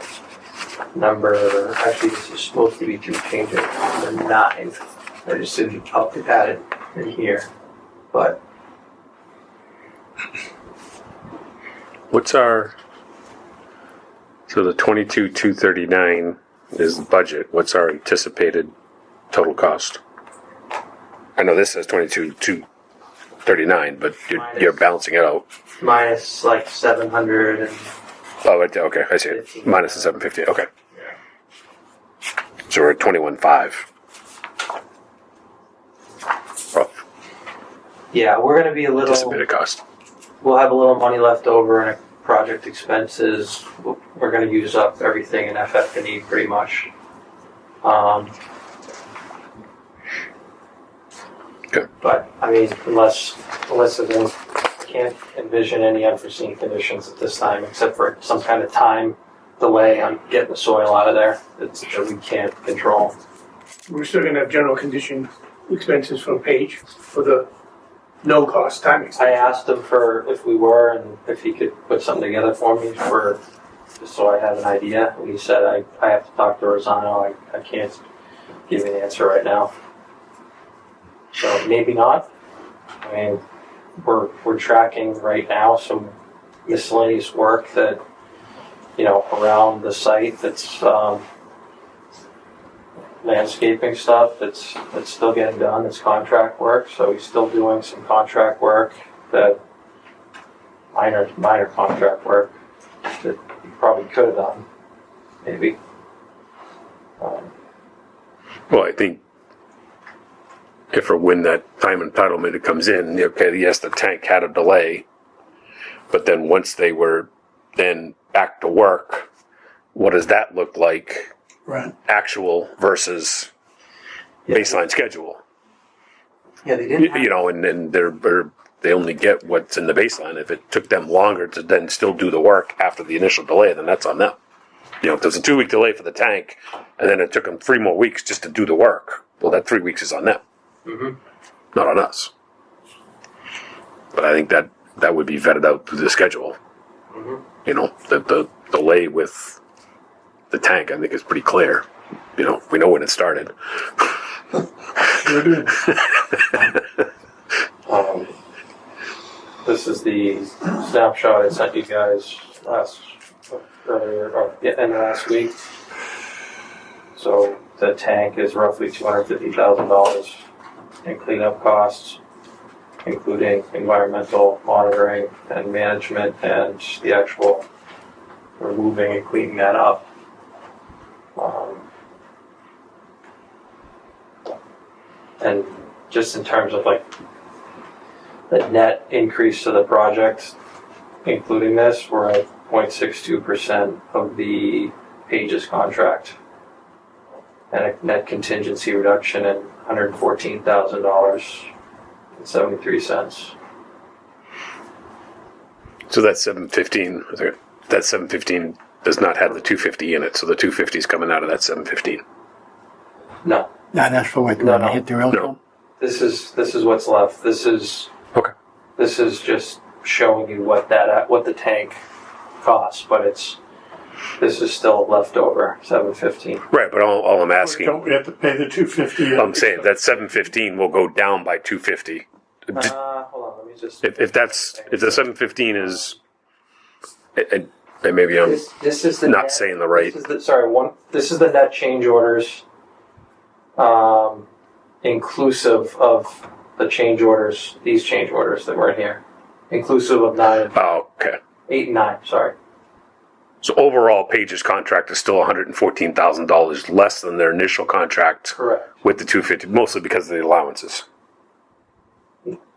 number. Actually, this is supposed to be through change order number 9. I just didn't add it in here, but What's our, so the 22,239 is the budget. What's our anticipated total cost? I know this says 22,239, but you're balancing it out. minus like 700 and Oh, okay, I see it. Minus the 750, okay. So we're at 21,500. Rough. yeah, we're gonna be a little. Anticipated cost. We'll have a little money left over in project expenses. We're going to use up everything in FF&E pretty much. Okay. But I mean, unless there's can't envision any unforeseen conditions at this time, except for some kind of time delay on getting the soil out of there that we can't control. We're still gonna have general condition expenses from Page for the no-cost timing. I asked him for if we were and if he could put something together for me for just so I have an idea. And he said I have to talk to Rosano. I can't give you an answer right now. So maybe not. I mean, we're tracking right now some miscellaneous work that around the site that's landscaping stuff that's still getting done. It's contract work, so he's still doing some contract work, that minor contract work that he probably could have done, maybe. Well, I think if or when that time entitlement comes in, okay, yes, the tank had a delay, but then once they were then back to work, what does that look like? Right. Actual versus baseline schedule. Yeah, they didn't. And they only get what's in the baseline. If it took them longer to then still do the work after the initial delay, then that's on them. If there's a 2-week delay for the tank, and then it took them 3 more weeks just to do the work, well, that 3 weeks is on them, not on us. But I think that would be vetted out through the schedule. The delay with the tank, I think, is pretty clear. We know when it started. Sure do. This is the snapshot I sent you guys last week. So the tank is roughly $250,000 in cleanup costs, including environmental monitoring and management and the actual removing and cleaning that up. And just in terms of like the net increase to the project, including this, we're at 0.62% of the Pages contract, and a net contingency reduction in $114,000.73. So that's 715. That 715 does not have the 250 in it, so the 250 is coming out of that 715. No, That's for what, No, when no. they hit the rail No. trail? this is what's left. This is Okay. just showing you what the tank costs, but this is still leftover, 715. Right, but all I'm asking, Don't we have to pay the $250? I'm saying that 715 will go down by 250. Hold on, let me just. If the 715 is, and maybe I'm This is the not net, saying the right. This is the net change orders, inclusive of the change orders. These change orders that were in here, inclusive of 9, Oh, okay. 8, and 9. Sorry. So overall, Page's contract is still $114,000 less than their initial contract Correct. with the 250, mostly because of the allowances.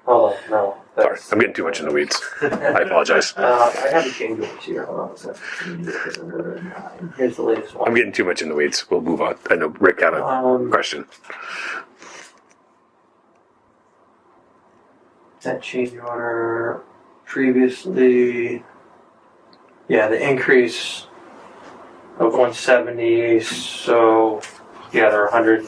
Hold on, no. Sorry, I'm getting too much in the weeds. I apologize. I have a change orders here. Hold on a second. Here's the latest one. I'm getting too much in the weeds. We'll move on. I know Rick had a question. That change order previously, yeah, the increase of 170. So yeah, they're 100.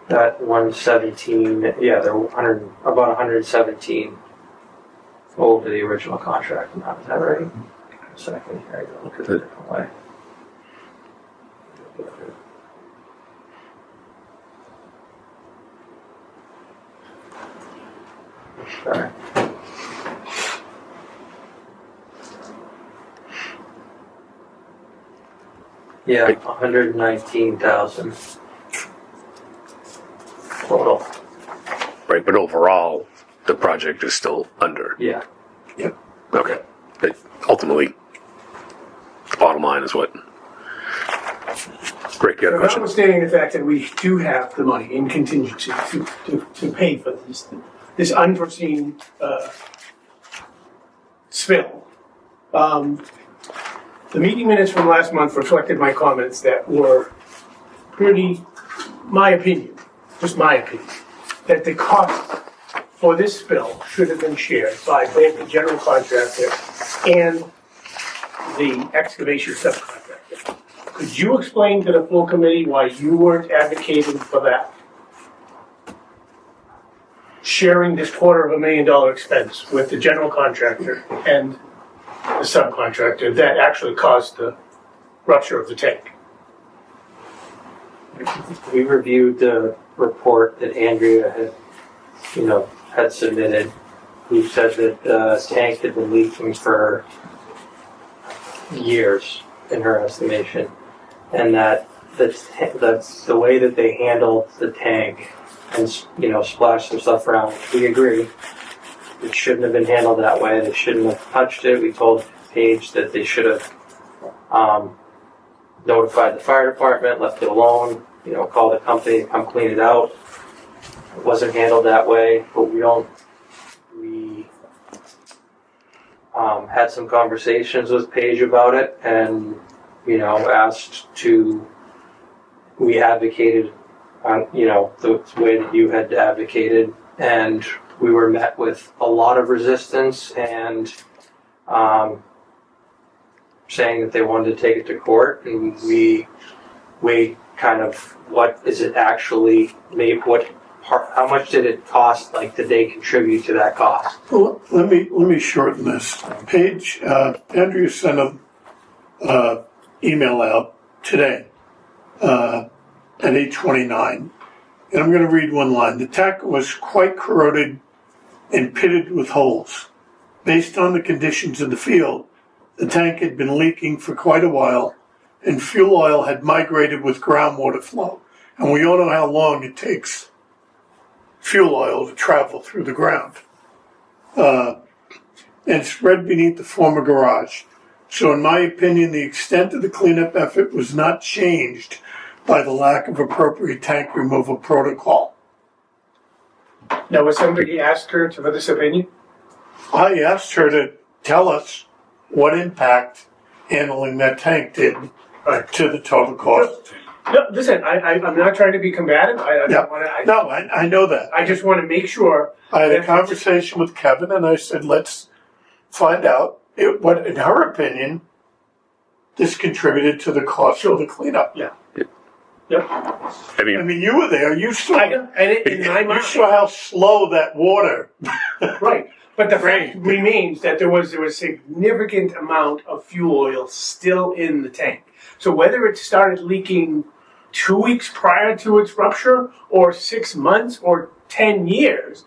That 117. Yeah, they're 100, about 117 over the original contract amount. Is that right? A second here, I gotta look at it a different way. Sorry. Yeah, 119,000 total. Right, but overall, the project is still under. Yeah. Okay. But ultimately, the bottom line is what? Rick, you had a question? Notwithstanding the fact that we do have the money in contingency to pay for this unforeseen spill. The meeting minutes from last month reflected my comments that were pretty, my opinion, just my opinion, that the cost for this spill should have been shared by both the general contractor and the excavation subcontractor. Could you explain to the full committee why you weren't advocating for that? Sharing this $250,000 expense with the general contractor and the subcontractor that actually caused the rupture of the tank. We reviewed the report that Andrea had submitted. Who said that the tank had been leaking for years, in her estimation, and that the way that they handled the tank and splashed some stuff around. We agree. It shouldn't have been handled that way. They shouldn't have touched it. We told Paige that they should have notified the fire department, left it alone, called the company to come clean it out. It wasn't handled that way, but we had some conversations with Paige about it and, we advocated on, the way that you had advocated, and we were met with a lot of resistance and saying that they wanted to take it to court, and we weighed kind of what is it actually made, how much did it cost, did they contribute to that cost? Well, let me shorten this. Paige, Andrew sent an email out today at 8:29, and I'm going to read one line. The tank was quite corroded and pitted with holes. Based on the conditions in the field, the tank had been leaking for quite a while, and fuel oil had migrated with groundwater flow. And we all know how long it takes fuel oil to travel through the ground. And spread beneath the former garage. So in my opinion, the extent of the cleanup effort was not changed by the lack of appropriate tank removal protocol. Now, was somebody asked her for this opinion? I asked her to tell us what impact handling that tank did to the total cost. No, listen, I'm not trying to be combative. I know that. I just want to make sure. I had a conversation with Kevin and I said, let's find out what, in her opinion, this contributed to the cost of the cleanup. Yeah. Yep. I mean, you were there. You saw. I know, and in my mind, you saw how slow that water. Right. But the fact remains that there was a significant amount of fuel oil still in the tank. So whether it started leaking 2 weeks prior to its rupture, or 6 months, or 10 years,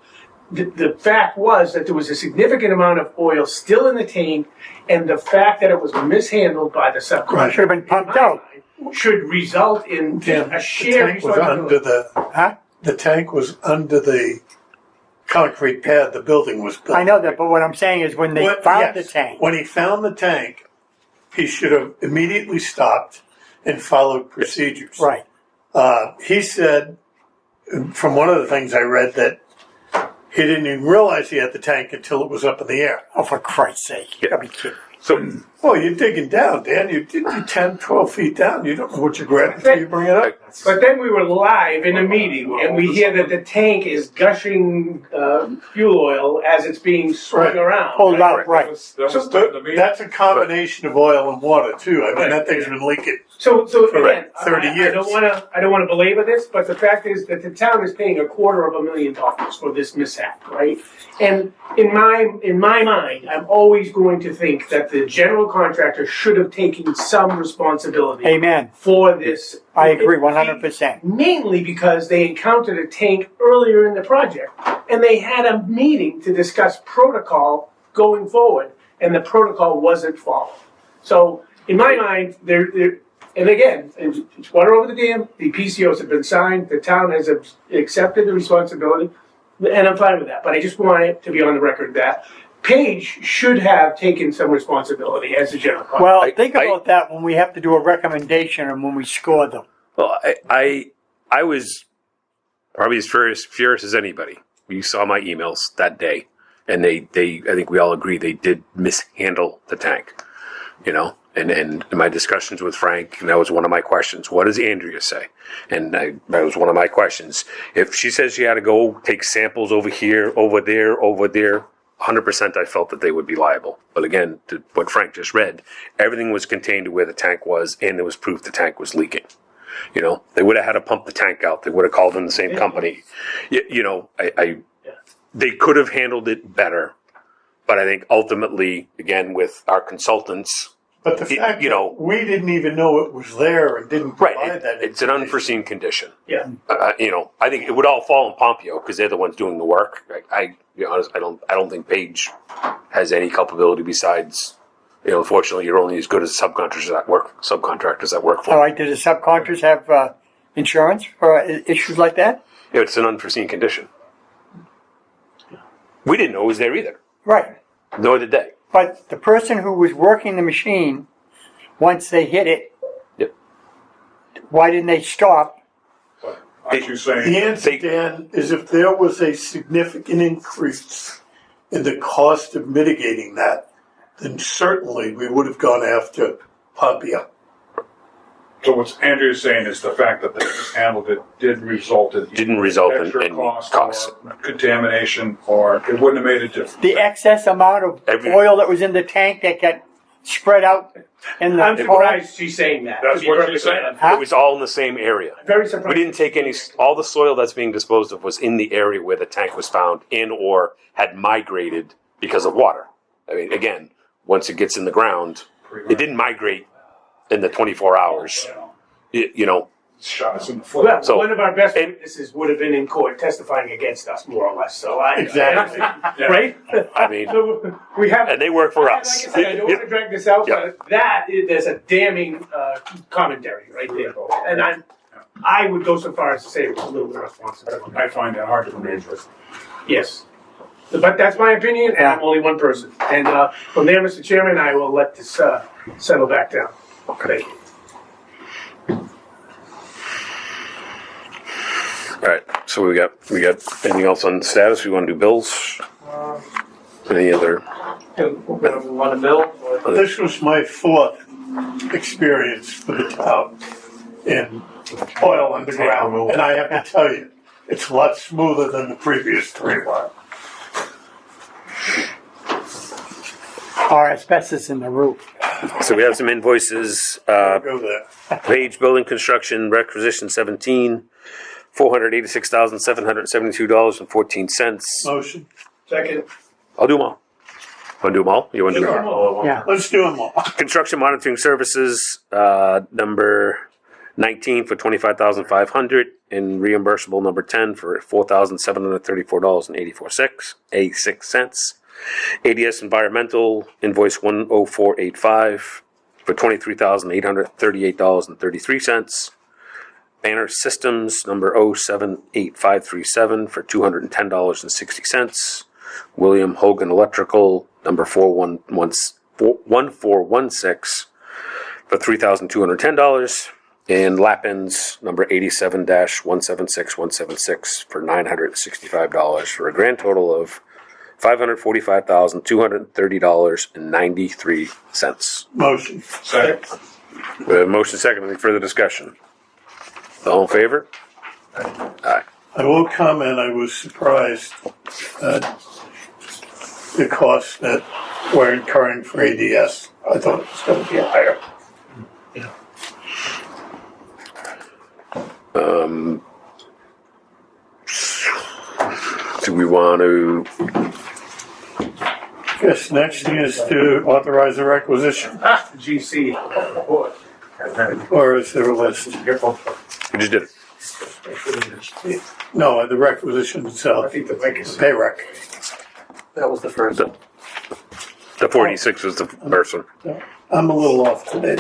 the fact was that there was a significant amount of oil still in the tank, and the fact that it was mishandled by the subcontractor Should have been pumped out. should result in a shared responsibility. The tank was under the concrete pad the building was built. I know that, but what I'm saying is when they found the tank. When he found the tank, he should have immediately stopped and followed procedures. Right. He said, from one of the things I read, that he didn't even realize he had the tank until it was up in the air. Oh, for Christ's sake. You gotta be kidding. So, Well, you're digging down, Dan. You're 10, 12 feet down. You don't know what you're grabbing until you bring it up. But then we were live in a meeting, and we hear that the tank is gushing fuel oil as it's being swung Right. around. Hold out, right. That was So- starting to be. That's a combination of oil and water, too. I mean, that thing's been leaking. So For again, 30 I years. don't want to belabor this, but the fact is that the town is paying $250,000 for this mishap, right? And in my mind, I'm always going to think that the general contractor should have taken some responsibility Amen. for this. I agree 100%. Mainly because they encountered a tank earlier in the project, and they had a meeting to discuss protocol going forward, and the protocol wasn't followed. So in my mind, and again, it's water over the dam. The PCOs have been signed. The town has accepted the responsibility, and I'm fine with that. But I just want it to be on the record that Page should have taken some responsibility as the general contractor. Well, think about that when we have to do a recommendation and when we score them. well, I was probably as furious as anybody. You saw my emails that day, and they I think we all agree they did mishandle the tank, you know. And in my discussions with Frank, and that was one of my questions. What does Andrea say? And that was one of my questions. If she says she had to go take samples over here, over there, 100% I felt that they would be liable. But again, to what Frank just read, everything was contained to where the tank was, and there was proof the tank was leaking. You know, they would have had to pump the tank out. They would have called in the same company. You know, they could have handled it better. But I think ultimately, again, with our consultants, But the fact you know- that we didn't even know it was there and didn't provide that it's an unforeseen condition. Yeah. You know, I think it would all fall on Pompeo because they're the ones doing the work. I to be honest, I don't think Page has any culpability besides, you know, unfortunately, you're only as good as subcontractors that work for. All right, do the subcontractors have insurance for issues like that? You know, it's an unforeseen condition. We didn't know it was there either. Right. Nor did they. But the person who was working the machine, once they hit it, Yep. why didn't they stop? Aren't you saying? The answer, Dan, is if there was a significant increase in the cost of mitigating that, then certainly we would have gone after Pompeo. So what Andrea's saying is the fact that they mishandled it didn't result in extra in cost costs. or contamination, or it wouldn't have made a difference. The excess amount of oil that was in the tank that got spread out in the I'm surprised she's saying that. That's to be what perfectly she's saying. honest. Huh? It was all in the same area. Very We surprised. didn't take all the soil that's being disposed of was in the area where the tank was found in or had migrated because of water. I mean, again, once it gets in the ground, it didn't migrate in the 24 hours. You know, Shot us in the foot. Well, So- one of our best and- witnesses would have been in court testifying against us, more or less. So Exactly. right? I mean, So we have. and they work for Like us. I said, I don't want to drag this out, Yeah. but there's a damning commentary right there, and I would go so far as to say it was a little irresponsible. I find that hard to believe. Yes. But that's my opinion, and I'm only one person. And from there, Mr. Chairman, I will let this settle back down. Thank you. All right. So we got anything else on status? We want to do bills? Any other? Want to bill? Or- This was my fourth experience for the town in oil underground, and I have to tell you, it's a lot smoother than the previous three were. or asbestos in the roof. So we have some invoices. Go there. Page Building Construction Requisition 17, $486,772.14. Motion. Second. I'll do them all. Want to do them all? You want to do them Sure. all? Yeah. Let's do them all. Construction Monitoring Services, number 19 for $25,500, and reimbursable number 10 for $4,734.86. ADS Environmental invoice 10485 for $23,838.33. Banner Systems number 078537 for $210.60. William Hogan Electrical number 1416 for $3,210. And Lappin's number 87-176176 for $965 for a grand total of $545,230.93. Motion. Second. We have a motion second. Any further discussion? All in favor? Aye. I will comment, I was surprised at the cost that we're incurring for ADS. I thought it was gonna be higher. Do we want to? Guess next thing is to authorize a requisition, GC. or is there a list? We just did it. No, the requisition I itself, think the biggest. pay rec. That was the first. The 46 was the first one. I'm a little off today.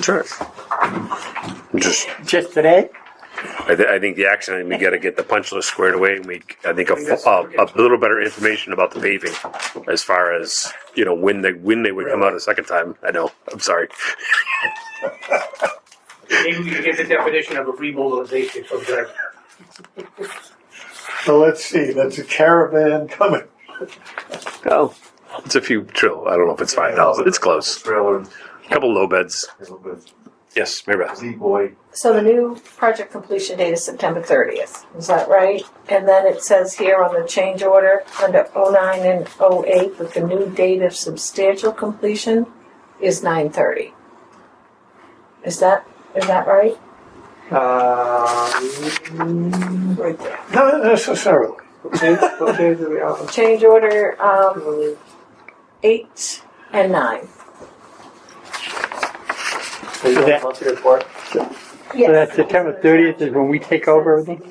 Sure. Just, Just today? I think the action item, we got to get the punch list squared away, and I think a little better information about the paving, as far as when they would come out a second time. I know. I'm sorry. Maybe we can get the definition of a remobilization from there. So let's see, that's a caravan coming. Oh, it's a few trill. I don't know if it's $5. It's close. Trailer, A couple low beds. a little bit. Yes, Mary Beth. Z-boy. So the new project completion date is September 30th, is that right? And then it says here on the change order, under 09 and 08, that the new date of substantial completion is 9/30. Is that right? Right there. Not necessarily. What page are we on? Change order, 8 and 9. Is that- that monthly report? So that's September 30th is when we take over everything?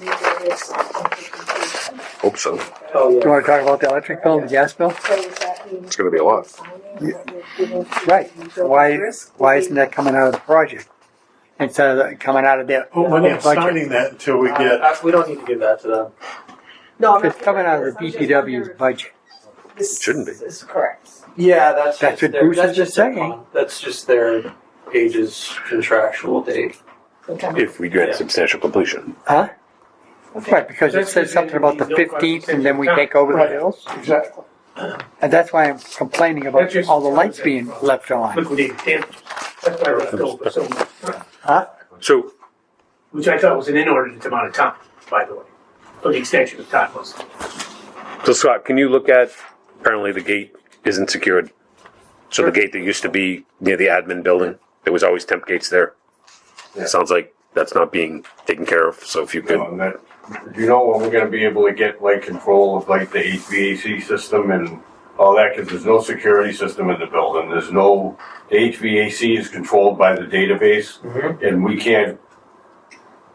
Hope so. Oh, Do you yeah. want to talk about the electric bill and the gas bill? It's going to be a lot. Right. Why isn't that coming out of the project? Instead of coming out of their But we're not budget? signing that until we get, We don't need to give that to them. No, It's coming out of the DPW's budget. This Shouldn't be. is correct. Yeah, that's That's just what their- Bruce that's is just their saying. That's just their page's contractual date. September. If we grant Yeah. substantial completion. Huh? Okay. Right, because it says something about the 15th and then we take over the Right. bills. exactly. And that's why I'm complaining about all the lights being left on. Liquidated damages. That's why I left over so much time. Huh? So, Which I thought was an inordinate amount of time, by the way. Or the extension of time was. so Scott, can you look at, apparently the gate isn't secured. So the gate that used to be near the admin building, there was always temp gates there. Yeah. It sounds like that's not being taken care of, so if you could. And that, do you know when we're gonna be able to get like control of like the HVAC system and all that? Cause there's no security system in the building. There's no, the HVAC is controlled by the database and we can't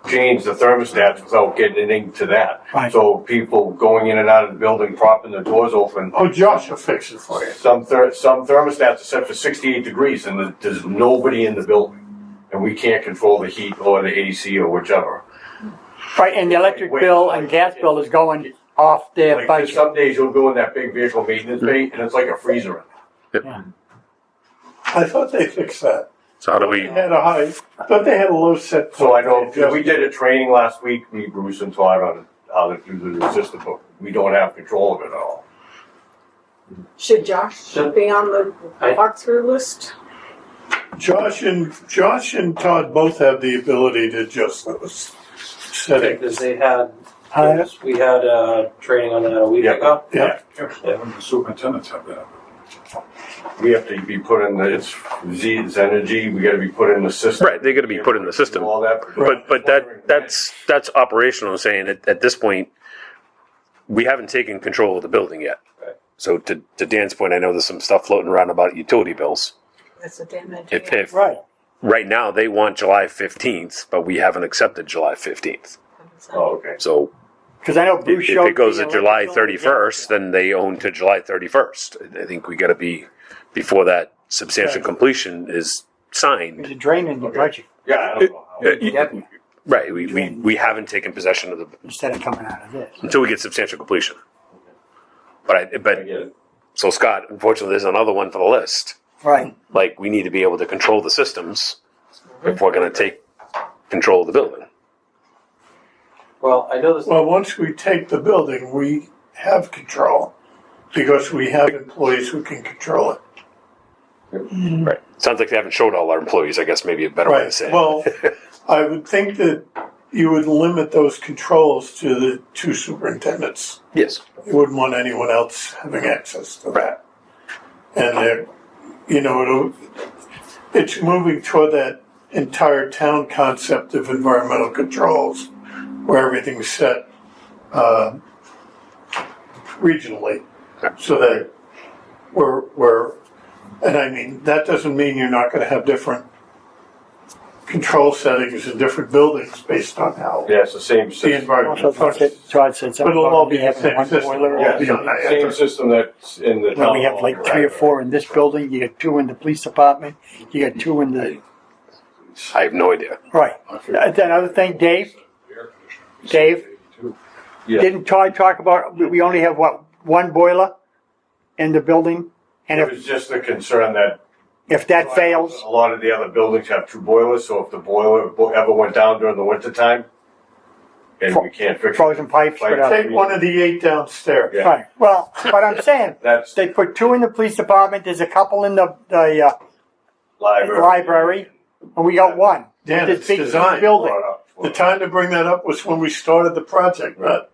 change the thermostats without getting into that. Right. So people going in and out of the building, propping the doors open. Oh, Josh will fix it for you. Some thermostats are set for 68 degrees and there's nobody in the building. And we can't control the heat or the AC or whichever. Right, and the electric bill and gas bill is going off their Like budget. some days you'll go in that big vehicle maintenance bay and it's like a freezer in there. I thought they fixed that. So how do we, They had a high, I thought they had a low set point. So I know, They we did a training last week, me, Bruce and Todd on how to do the new system, but we don't have control of it at all. Should Josh be on the walkthrough list? Josh and Todd both have the ability to adjust those Because settings. they had, Huh? we had training on that a week Yeah. ago. Yeah, The superintendents have that. We have to be put in the, it's energy, we gotta be put in the system. right, they're going to be put in the system. All that. But that's operational. I'm saying at this point, we haven't taken control of the building yet. Right. So to Dan's point, I know there's some stuff floating around about utility bills. That's a damage. If Right. right now they want July 15th, but we haven't accepted July 15th. Oh, okay. So Because I know if Bruce showed. it goes the to July electrical and the gas 31st, then they own to July 31st. I think we got to be before that substantial completion is signed. There's a drain in the budget Yeah, I don't know. Definitely, Right, we haven't taken possession of the instead of coming out of this. until we get substantial completion. But I get it. so Scott, unfortunately, there's another one for the list. Right. Like we need to be able to control the systems if we're going to take control of the building. Well, I know this. Well, once we take the building, we have control because we have employees who can control it. Right. Sounds like they haven't showed all our employees. I guess maybe a better way to Right. say it. Well, I would think that you would limit those controls to the two superintendents. Yes. You wouldn't want anyone else having access to that. And they're, you know, it's moving toward that entire town concept of environmental controls, where everything's set regionally, so that we're, and I mean, that doesn't mean you're not going to have different control settings in different buildings based on how Yeah, it's the same the system. environment Also, functions. Todd said But something it'll all about be me the having same one system. boiler. Yeah, You know, same system that's in the When town we have hall. like 3 or 4 in this building, you got 2 in the police department, you got 2 in the, I have no idea. right. Another thing, Dave, Yeah. didn't Todd talk about, we only have what, 1 boiler in the building? And It if, was just a concern that if that fails, a lot of the other buildings have 2 boilers, so if the boiler ever went down during the winter time, and we can't fix it. frozen pipes, whatever. Take one of the 8 downstairs. Yeah. Right, well, but I'm saying, That's they put 2 in the police department, there's a couple in the library, and we got 1. Dan, This it's big designed. building. brought up. The time to bring that up was when we started the project, not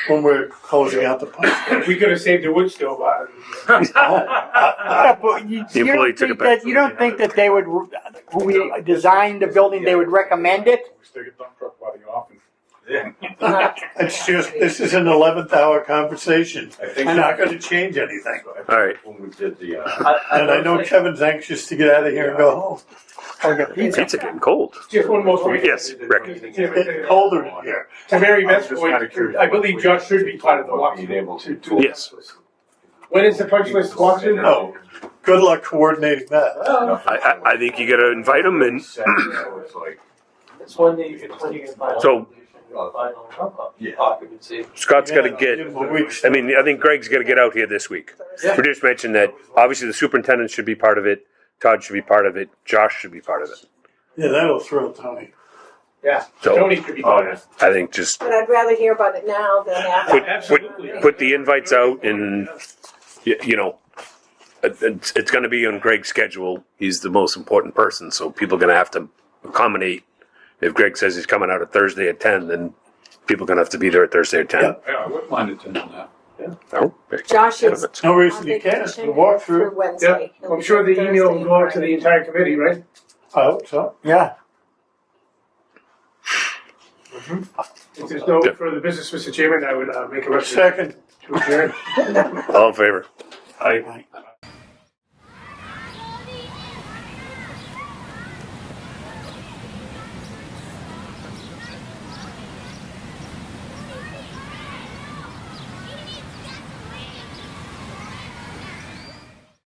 when we're closing out the pipe. We could have saved the wood stove out of it. Yeah, but you The don't employee took think it back. that, you don't think that they would, when we designed the building, they would recommend it? We stick a dump truck by the office. It's just, this is an 11th hour conversation. I think It's not gonna change anything. All right. When we did the, And I know Kevin's anxious to get out of here and go home. Or get pizza? Pizza getting cold. Just one more thing. Yes, Rick. It's colder in here. To Mary Beth's I'm just kinda point, curious I believe Josh should be part of the being walkthrough. able to do. Yes. When is the punch list walkthrough? No, good luck coordinating that. I think you got to invite them and So it's like, It's when you can find. So- Final Yeah. occupancy. Scott's got to Yeah, get. give him a week's I mean, I think Greg's got to get out here this week. Yeah. We just mentioned that obviously the superintendent should be part of it. Todd should be part of it. Josh should be part of it. Yeah, that'll thrill Tony. Yeah, So- Tony could be oh, part yeah. of it. I think just But I'd rather hear about it now than after. put put the invites out and you know it's going to be on Greg's schedule. He's the most important person, so people are going to have to accommodate. If Greg says he's coming out at Thursday at 10, then people are going to have to be there at Thursday at 10. Yeah. Yeah, I wouldn't mind attending that. Oh, Josh is No on reason you can't. vacation The walkthrough, through Yeah, Wednesday. I'm sure the email will go out to the entire committee, right? I hope so. Yeah. If there's no Yeah. further business, Mr. Chairman, I would make a recommendation Second. to adjourn. all in favor? I